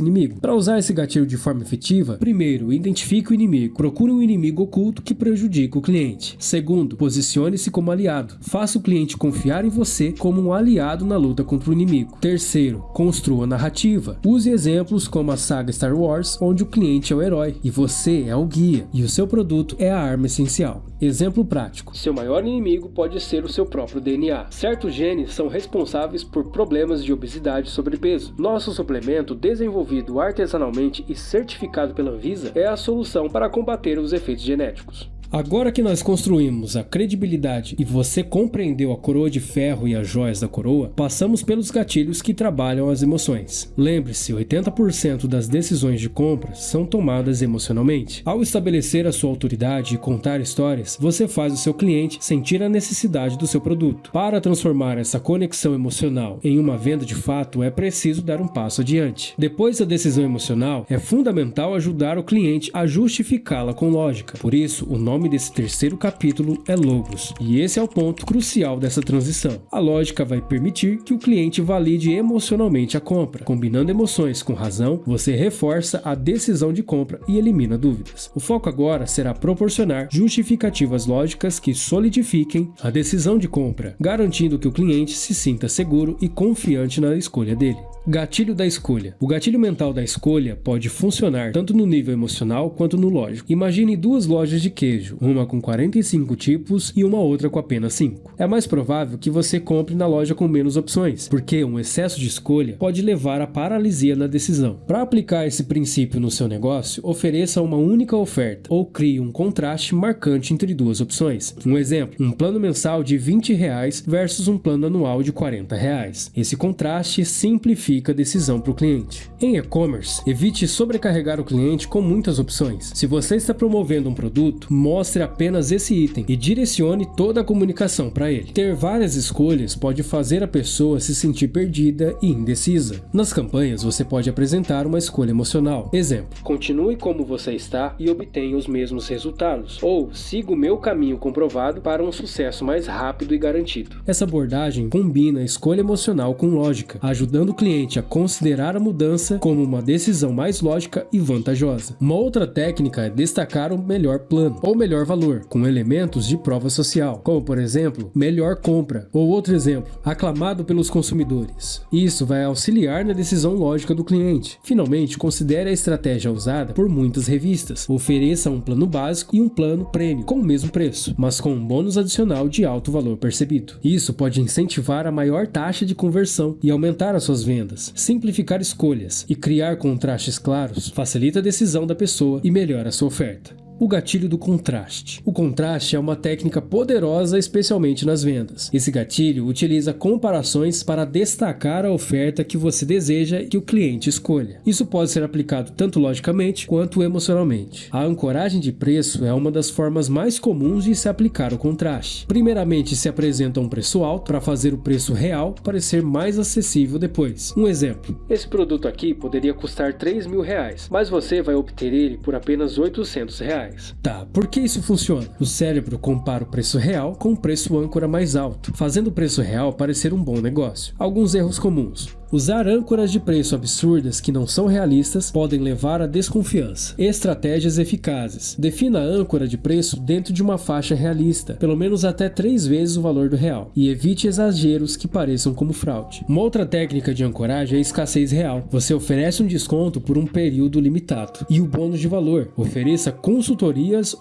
inimigo. Para usar esse gatilho de forma efetiva, primeiro, identifique o inimigo. Procure um inimigo oculto que prejudique o cliente. Segundo, posicione-se como aliado. Faça o cliente confiar em você como um aliado na luta contra o inimigo. Terceiro, construa narrativa. Use exemplos como a saga Star Wars, onde o cliente é o herói e você é o guia, e o seu produto é a arma essencial. Exemplo prático: seu maior inimigo pode ser o seu próprio DNA. Certos genes são responsáveis por problemas de obesidade e sobrepeso. Nosso suplemento, desenvolvido artesanalmente e certificado pela Anvisa, é a solução para combater os efeitos genéticos. Agora que nós construímos a credibilidade e você compreendeu a coroa de ferro e as joias da coroa, passamos pelos gatilhos que trabalham as emoções. Lembre-se, 80% das decisões de compra são tomadas emocionalmente. Ao estabelecer a sua autoridade e contar histórias, você faz o seu cliente sentir a necessidade do seu produto. Para transformar essa conexão emocional em uma venda de fato, é preciso dar um passo adiante. Depois da decisão emocional, é fundamental ajudar o cliente a justificá-la com lógica. Por isso, o nome desse terceiro capítulo é Logos, e esse é o ponto crucial dessa transição. A lógica vai permitir que o cliente valide emocionalmente a compra. Combinando emoções com razão, você reforça a decisão de compra e elimina dúvidas. O foco agora será proporcionar justificativas lógicas que solidifiquem a decisão de compra, garantindo que o cliente se sinta seguro e confiante na escolha dele. Gatilho da escolha. O gatilho mental da escolha pode funcionar tanto no nível emocional quanto no lógico. Imagine duas lojas de queijo, uma com 45 tipos e uma outra com apenas 5. É mais provável que você compre na loja com menos opções, porque um excesso de escolha pode levar à paralisia na decisão. Para aplicar esse princípio no seu negócio, ofereça uma única oferta ou crie um contraste marcante entre duas opções. Um exemplo, um plano mensal de R$20 versus um plano anual de R$40. Esse contraste simplifica a decisão para o cliente. Em e-commerce, evite sobrecarregar o cliente com muitas opções. Se você está promovendo um produto, mostre apenas esse item e direcione toda a comunicação para ele. Ter várias escolhas pode fazer a pessoa se sentir perdida e indecisa. Nas campanhas, você pode apresentar uma escolha emocional. Exemplo: continue como você está e obtenha os mesmos resultados. Ou siga o meu caminho comprovado para um sucesso mais rápido e garantido. Essa abordagem combina a escolha emocional com lógica, ajudando o cliente a considerar a mudança como uma decisão mais lógica e vantajosa. Uma outra técnica é destacar o melhor plano ou melhor valor, com elementos de prova social, como por exemplo, melhor compra, ou outro exemplo, aclamado pelos consumidores. Isso vai auxiliar na decisão lógica do cliente. Finalmente, considere a estratégia usada por muitas revistas. Ofereça um plano básico e um plano prêmio, com o mesmo preço, mas com um bônus adicional de alto valor percebido. Isso pode incentivar a maior taxa de conversão e aumentar as suas vendas. Simplificar escolhas e criar contrastes claros facilita a decisão da pessoa e melhora a sua oferta. O gatilho do contraste. O contraste é uma técnica poderosa, especialmente nas vendas. Esse gatilho utiliza comparações para destacar a oferta que você deseja que o cliente escolha. Isso pode ser aplicado tanto logicamente quanto emocionalmente. A ancoragem de preço é uma das formas mais comuns de se aplicar o contraste. Primeiramente, se apresenta um preço alto para fazer o preço real parecer mais acessível depois. Um exemplo: esse produto aqui poderia custar R$3.000, mas você vai obter ele por apenas R$800. Tá, por que isso funciona? O cérebro compara o preço real com o preço âncora mais alto, fazendo o preço real parecer um bom negócio. Alguns erros comuns: usar âncoras de preço absurdas que não são realistas podem levar à desconfiança. Estratégias eficazes: defina a âncora de preço dentro de uma faixa realista, pelo menos até 3 vezes o valor do real, e evite exageros que pareçam como fraude. Uma outra técnica de ancoragem é a escassez real. Você oferece um desconto por um período limitado. E o bônus de valor: ofereça consultorias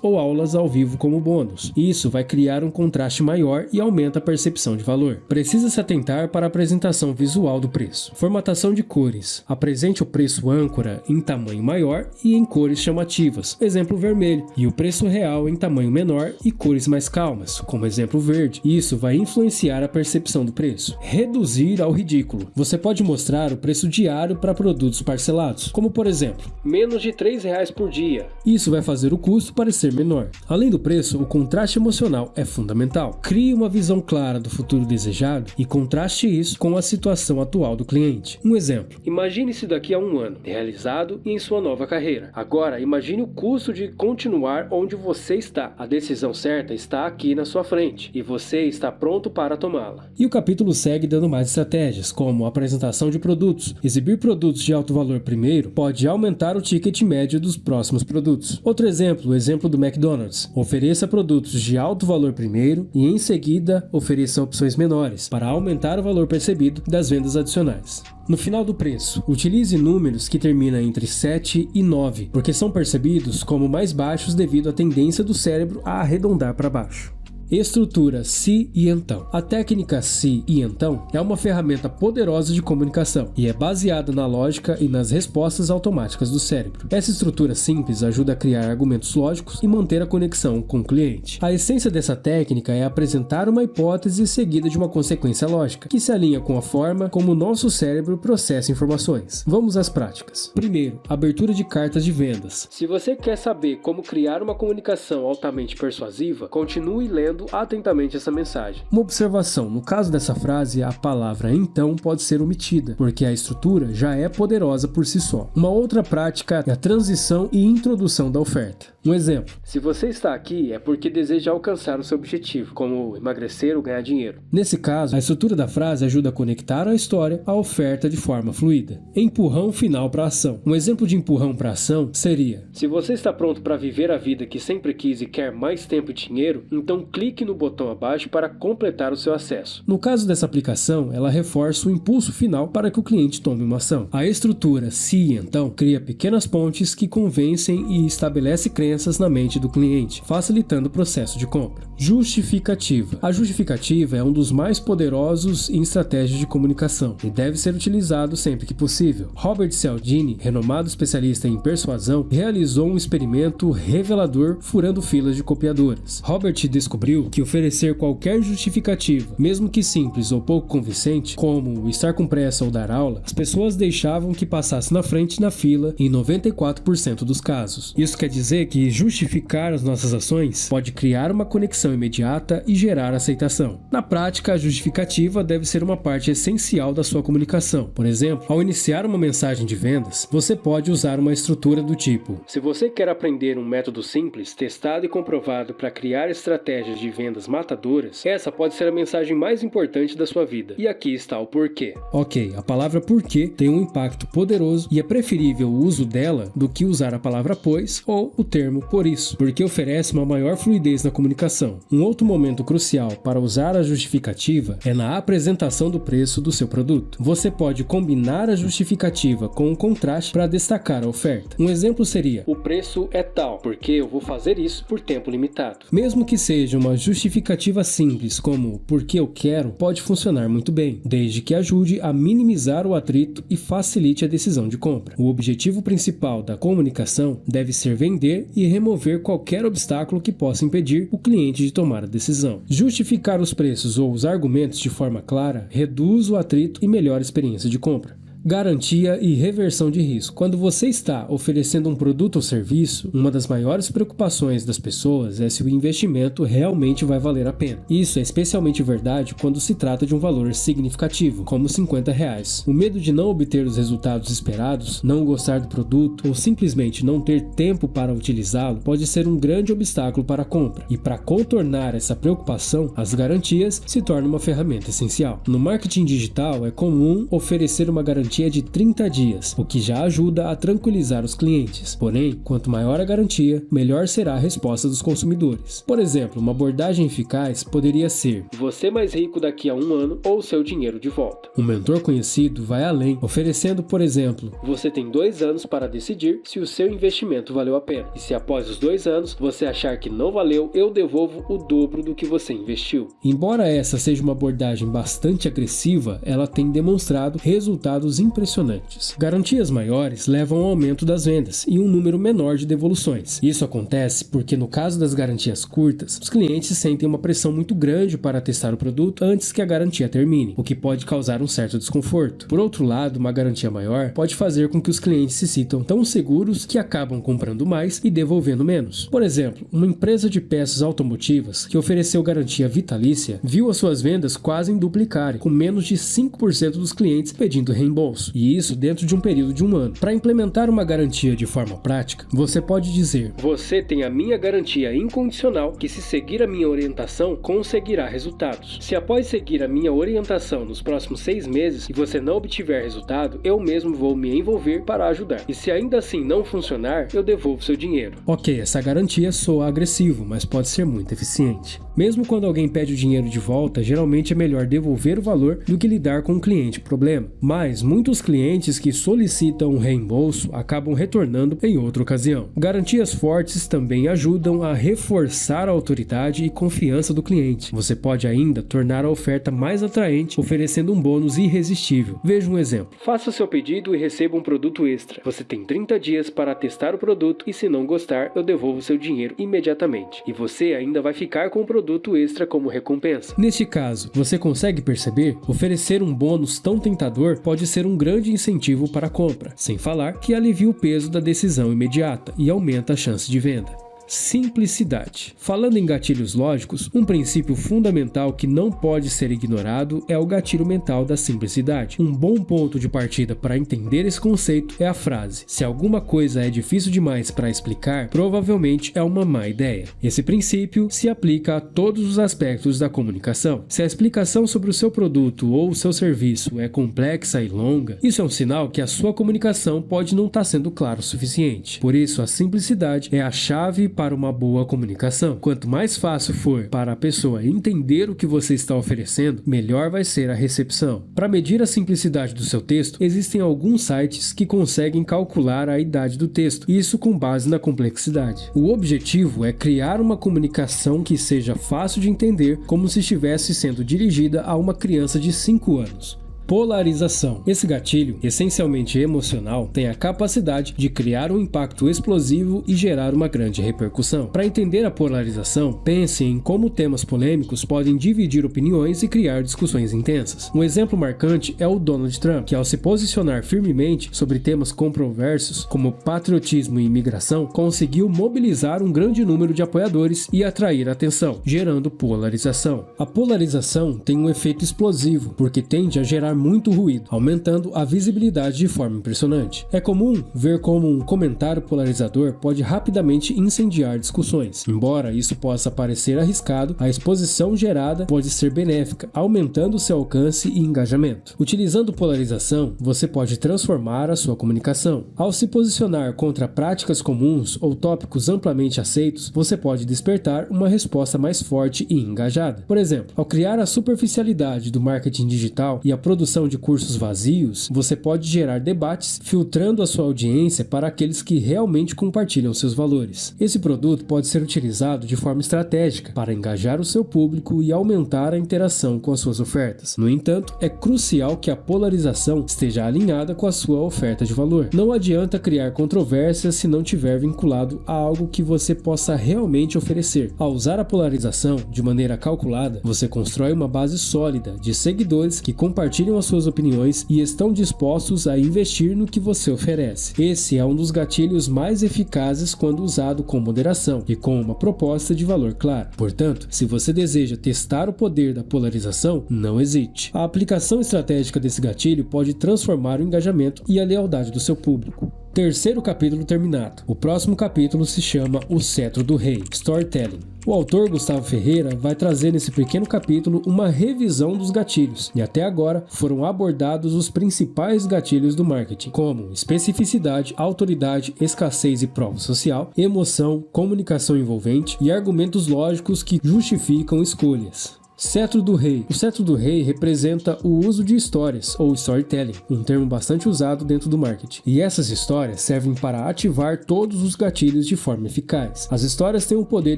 ou aulas ao vivo como bônus. Isso vai criar um contraste maior e aumenta a percepção de valor. Precisa se atentar para a apresentação visual do preço. Formatação de cores: apresente o preço âncora em tamanho maior e em cores chamativas, exemplo vermelho, e o preço real em tamanho menor e cores mais calmas, como exemplo verde. Isso vai influenciar a percepção do preço. Reduzir ao ridículo: você pode mostrar o preço diário para produtos parcelados, como por exemplo, menos de R$3 por dia. Isso vai fazer o custo parecer menor. Além do preço, o contraste emocional é fundamental. Crie uma visão clara do futuro desejado e contraste isso com a situação atual do cliente. Um exemplo: imagine-se daqui a um ano, realizado e em sua nova carreira. Agora, imagine o custo de continuar onde você está. A decisão certa está aqui na sua frente e você está pronto para tomá-la. E o capítulo segue dando mais estratégias, como a apresentação de produtos. Exibir produtos de alto valor primeiro pode aumentar o ticket médio dos próximos produtos. Outro exemplo, o exemplo do McDonald's. Ofereça produtos de alto valor primeiro e em seguida ofereça opções menores para aumentar o valor percebido das vendas adicionais. No final do preço, utilize números que terminam entre 7 e 9, porque são percebidos como mais baixos devido à tendência do cérebro a arredondar para baixo. Estrutura se e então. A técnica se e então é uma ferramenta poderosa de comunicação e é baseada na lógica e nas respostas automáticas do cérebro. Essa estrutura simples ajuda a criar argumentos lógicos e manter a conexão com o cliente. A essência dessa técnica é apresentar uma hipótese seguida de uma consequência lógica, que se alinha com a forma como o nosso cérebro processa informações. Vamos às práticas. Primeiro, abertura de cartas de vendas. Se você quer saber como criar uma comunicação altamente persuasiva, continue lendo atentamente essa mensagem. Uma observação: no caso dessa frase, a palavra então pode ser omitida, porque a estrutura já é poderosa por si só. Uma outra prática é a transição e introdução da oferta. Um exemplo: se você está aqui é porque deseja alcançar o seu objetivo, como emagrecer ou ganhar dinheiro. Nesse caso, a estrutura da frase ajuda a conectar a história à oferta de forma fluida. Empurrão final para a ação. Um exemplo de empurrão para a ação seria: se você está pronto para viver a vida que sempre quis e quer mais tempo e dinheiro, então clique no botão abaixo para completar o seu acesso. No caso dessa aplicação, ela reforça o impulso final para que o cliente tome uma ação. A estrutura se e então cria pequenas pontes que convencem e estabelece crenças na mente do cliente, facilitando o processo de compra. Justificativa. A justificativa é um dos mais poderosos em estratégias de comunicação e deve ser utilizado sempre que possível. Robert Cialdini, renomado especialista em persuasão, realizou um experimento revelador furando filas de copiadoras. Robert descobriu que oferecer qualquer justificativa, mesmo que simples ou pouco convincente, como estar com pressa ou dar aula, as pessoas deixavam que passasse na frente na fila em 94% dos casos. Isso quer dizer que justificar as nossas ações pode criar uma conexão imediata e gerar aceitação. Na prática, a justificativa deve ser uma parte essencial da sua comunicação. Por exemplo, ao iniciar uma mensagem de vendas, você pode usar uma estrutura do tipo: se você quer aprender um método simples, testado e comprovado para criar estratégias de vendas matadoras, essa pode ser a mensagem mais importante da sua vida. E aqui está o porquê. Ok, a palavra porquê tem um impacto poderoso e é preferível o uso dela do que usar a palavra pois ou o termo por isso, porque oferece uma maior fluidez na comunicação. Um outro momento crucial para usar a justificativa é na apresentação do preço do seu produto. Você pode combinar a justificativa com um contraste para destacar a oferta. Um exemplo seria: o preço é tal, porque eu vou fazer isso por tempo limitado. Mesmo que seja uma justificativa simples, como porque eu quero, pode funcionar muito bem, desde que ajude a minimizar o atrito e facilite a decisão de compra. O objetivo principal da comunicação deve ser vender e remover qualquer obstáculo que possa impedir o cliente de tomar a decisão. Justificar os preços ou os argumentos de forma clara reduz o atrito e melhora a experiência de compra. Garantia e reversão de risco. Quando você está oferecendo um produto ou serviço, uma das maiores preocupações das pessoas é se o investimento realmente vai valer a pena. Isso é especialmente verdade quando se trata de um valor significativo, como R$50. O medo de não obter os resultados esperados, não gostar do produto ou simplesmente não ter tempo para utilizá-lo pode ser um grande obstáculo para a compra. E para contornar essa preocupação, as garantias se tornam uma ferramenta essencial. No marketing digital é comum oferecer uma garantia de 30 dias, o que já ajuda a tranquilizar os clientes. Porém, quanto maior a garantia, melhor será a resposta dos consumidores. Por exemplo, uma abordagem eficaz poderia ser: você mais rico daqui a 1 ano ou seu dinheiro de volta. Um mentor conhecido vai além, oferecendo, por exemplo: você tem 2 anos para decidir se o seu investimento valeu a pena. E se após os 2 anos você achar que não valeu, eu devolvo o dobro do que você investiu. Embora essa seja uma abordagem bastante agressiva, ela tem demonstrado resultados impressionantes. Garantias maiores levam ao aumento das vendas e um número menor de devoluções. Isso acontece porque, no caso das garantias curtas, os clientes sentem uma pressão muito grande para testar o produto antes que a garantia termine, o que pode causar um certo desconforto. Por outro lado, uma garantia maior pode fazer com que os clientes se sintam tão seguros que acabam comprando mais e devolvendo menos. Por exemplo, uma empresa de peças automotivas que ofereceu garantia vitalícia viu as suas vendas quase duplicarem, com menos de 5% dos clientes pedindo reembolso. E isso dentro de um período de 1 ano. Para implementar uma garantia de forma prática, você pode dizer: você tem a minha garantia incondicional que, se seguir a minha orientação, conseguirá resultados. Se após seguir a minha orientação nos próximos 6 meses e você não obtiver resultado, eu mesmo vou me envolver para ajudar. E se ainda assim não funcionar, eu devolvo seu dinheiro. Ok, essa garantia soa agressivo, mas pode ser muito eficiente. Mesmo quando alguém pede o dinheiro de volta, geralmente é melhor devolver o valor do que lidar com o cliente problema. Mas, muitas Muitos clientes que solicitam um reembolso acabam retornando em outra ocasião. Garantias fortes também ajudam a reforçar a autoridade e confiança do cliente. Você pode ainda tornar a oferta mais atraente, oferecendo um bônus irresistível. Veja um exemplo. Faça seu pedido e receba um produto extra. Você tem 30 dias para testar o produto e, se não gostar, eu devolvo seu dinheiro imediatamente. E você ainda vai ficar com o produto extra como recompensa. Neste caso, você consegue perceber? Oferecer um bônus tão tentador pode ser um grande incentivo para a compra, sem falar que alivia o peso da decisão imediata e aumenta a chance de venda. Simplicidade. Falando em gatilhos lógicos, um princípio fundamental que não pode ser ignorado é o gatilho mental da simplicidade. Um bom ponto de partida para entender esse conceito é a frase: se alguma coisa é difícil demais para explicar, provavelmente é uma má ideia. Esse princípio se aplica a todos os aspectos da comunicação. Se a explicação sobre o seu produto ou o seu serviço é complexa e longa, isso é um sinal que a sua comunicação pode não estar sendo clara o suficiente. Por isso, a simplicidade é a chave para uma boa comunicação. Quanto mais fácil for para a pessoa entender o que você está oferecendo, melhor vai ser a recepção. Para medir a simplicidade do seu texto, existem alguns sites que conseguem calcular a idade do texto, isso com base na complexidade. O objetivo é criar uma comunicação que seja fácil de entender, como se estivesse sendo dirigida a uma criança de 5 anos. Polarização. Esse gatilho, essencialmente emocional, tem a capacidade de criar um impacto explosivo e gerar uma grande repercussão. Para entender a polarização, pense em como temas polêmicos podem dividir opiniões e criar discussões intensas. Um exemplo marcante é o Donald Trump, que ao se posicionar firmemente sobre temas controversos como patriotismo e imigração, conseguiu mobilizar um grande número de apoiadores e atrair atenção, gerando polarização. A polarização tem um efeito explosivo, porque tende a gerar muito ruído, aumentando a visibilidade de forma impressionante. É comum ver como um comentário polarizador pode rapidamente incendiar discussões. Embora isso possa parecer arriscado, a exposição gerada pode ser benéfica, aumentando seu alcance e engajamento. Utilizando polarização, você pode transformar a sua comunicação. Ao se posicionar contra práticas comuns ou tópicos amplamente aceitos, você pode despertar uma resposta mais forte e engajada. Por exemplo, ao criar a superficialidade do marketing digital e a produção de cursos vazios, você pode gerar debates, filtrando a sua audiência para aqueles que realmente compartilham seus valores. Esse produto pode ser utilizado de forma estratégica para engajar o seu público e aumentar a interação com as suas ofertas. No entanto, é crucial que a polarização esteja alinhada com a sua oferta de valor. Não adianta criar controvérsias se não tiver vinculado a algo que você possa realmente oferecer. Ao usar a polarização de maneira calculada, você constrói uma base sólida de seguidores que compartilham as suas opiniões e estão dispostos a investir no que você oferece. Esse é um dos gatilhos mais eficazes quando usado com moderação e com uma proposta de valor claro. Portanto, se você deseja testar o poder da polarização, não hesite. A aplicação estratégica desse gatilho pode transformar o engajamento e a lealdade do seu público. Terceiro capítulo terminado. O próximo capítulo se chama O Cetro do Rei, Storytelling. O autor Gustavo Ferreira vai trazer nesse pequeno capítulo uma revisão dos gatilhos, e até agora foram abordados os principais gatilhos do marketing, como especificidade, autoridade, escassez e prova social, emoção, comunicação envolvente e argumentos lógicos que justificam escolhas. Cetro do Rei. O cetro do rei representa o uso de histórias, ou storytelling, um termo bastante usado dentro do marketing. E essas histórias servem para ativar todos os gatilhos de forma eficaz. As histórias têm um poder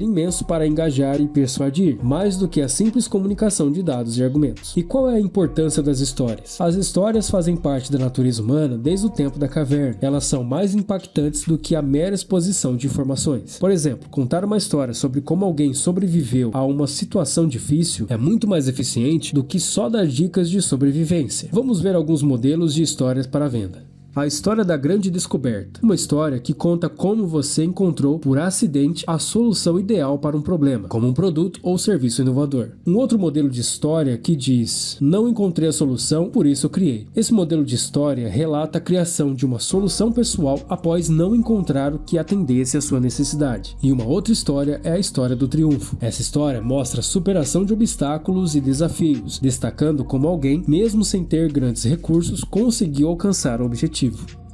imenso para engajar e persuadir, mais do que a simples comunicação de dados e argumentos. E qual é a importância das histórias? As histórias fazem parte da natureza humana desde o tempo da caverna. Elas são mais impactantes do que a mera exposição de informações. Por exemplo, contar uma história sobre como alguém sobreviveu a uma situação difícil é muito mais eficiente do que só dar dicas de sobrevivência. Vamos ver alguns modelos de histórias para venda. A história da grande descoberta. Uma história que conta como você encontrou por acidente a solução ideal para um problema, como um produto ou serviço inovador. Um outro modelo de história que diz: não encontrei a solução, por isso eu criei. Esse modelo de história relata a criação de uma solução pessoal após não encontrar o que atendesse à sua necessidade. E uma outra história é a história do triunfo. Essa história mostra a superação de obstáculos e desafios, destacando como alguém, mesmo sem ter grandes recursos, conseguiu alcançar o objetivo.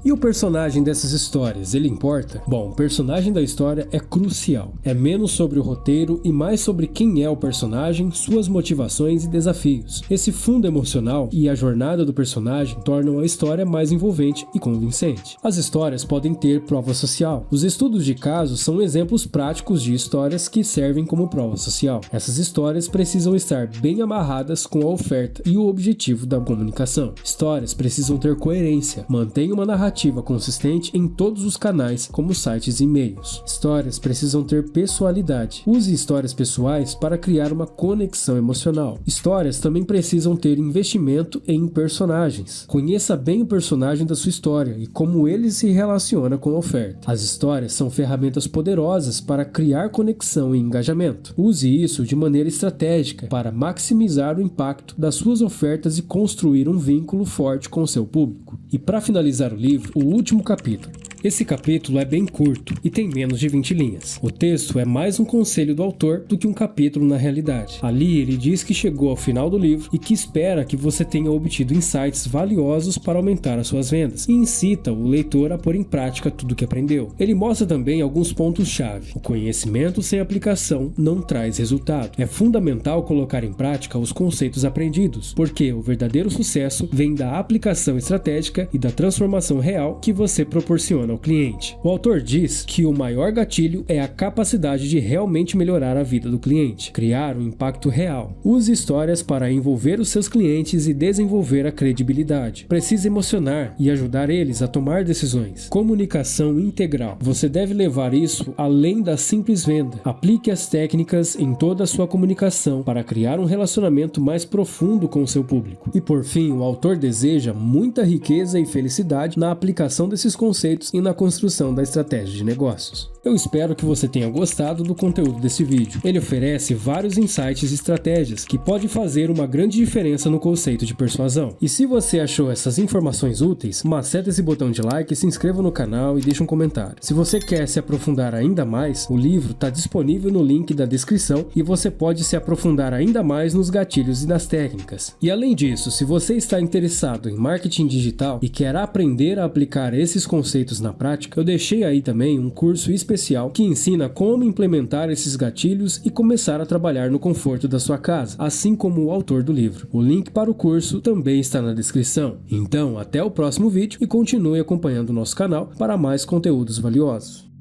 E o personagem dessas histórias, ele importa? Bom, o personagem da história é crucial. É menos sobre o roteiro e mais sobre quem é o personagem, suas motivações e desafios. Esse fundo emocional e a jornada do personagem tornam a história mais envolvente e convincente. As histórias podem ter prova social. Os estudos de casos são exemplos práticos de histórias que servem como prova social. Essas histórias precisam estar bem amarradas com a oferta e o objetivo da comunicação. Histórias precisam ter coerência. Mantenha uma narrativa consistente em todos os canais, como sites e e-mails. Histórias precisam ter pessoalidade. Use histórias pessoais para criar uma conexão emocional. Histórias também precisam ter investimento em personagens. Conheça bem o personagem da sua história e como ele se relaciona com a oferta. As histórias são ferramentas poderosas para criar conexão e engajamento. Use isso de maneira estratégica para maximizar o impacto das suas ofertas e construir um vínculo forte com o seu público. E para finalizar o livro, o último capítulo. Esse capítulo é bem curto e tem menos de 20 linhas. O texto é mais um conselho do autor do que um capítulo na realidade. Ali ele diz que chegou ao final do livro e que espera que você tenha obtido insights valiosos para aumentar as suas vendas e incita o leitor a pôr em prática tudo o que aprendeu. Ele mostra também alguns pontos-chave. O conhecimento sem aplicação não traz resultado. É fundamental colocar em prática os conceitos aprendidos, porque o verdadeiro sucesso vem da aplicação estratégica e da transformação real que você proporciona ao cliente. O autor diz que o maior gatilho é a capacidade de realmente melhorar a vida do cliente, criar um impacto real. Use histórias para envolver os seus clientes e desenvolver a credibilidade. Precisa emocionar e ajudar eles a tomar decisões. Comunicação integral. Você deve levar isso além da simples venda. Aplique as técnicas em toda a sua comunicação para criar um relacionamento mais profundo com o seu público. E por fim, o autor deseja muita riqueza e felicidade na aplicação desses conceitos e na construção da estratégia de negócios. Eu espero que você tenha gostado do conteúdo desse vídeo. Ele oferece vários insights e estratégias que podem fazer uma grande diferença no conceito de persuasão. E se você achou essas informações úteis, maceta esse botão de like, se inscreva no canal e deixe um comentário. Se você quer se aprofundar ainda mais, o livro está disponível no link da descrição e você pode se aprofundar ainda mais nos gatilhos e nas técnicas. E além disso, se você está interessado em marketing digital e quer aprender a aplicar esses conceitos na prática, eu deixei aí também um curso especial que ensina como implementar esses gatilhos e começar a trabalhar no conforto da sua casa, assim como o autor do livro. O link para o curso também está na descrição. Então, até o próximo vídeo e continue acompanhando o nosso canal para mais conteúdos valiosos.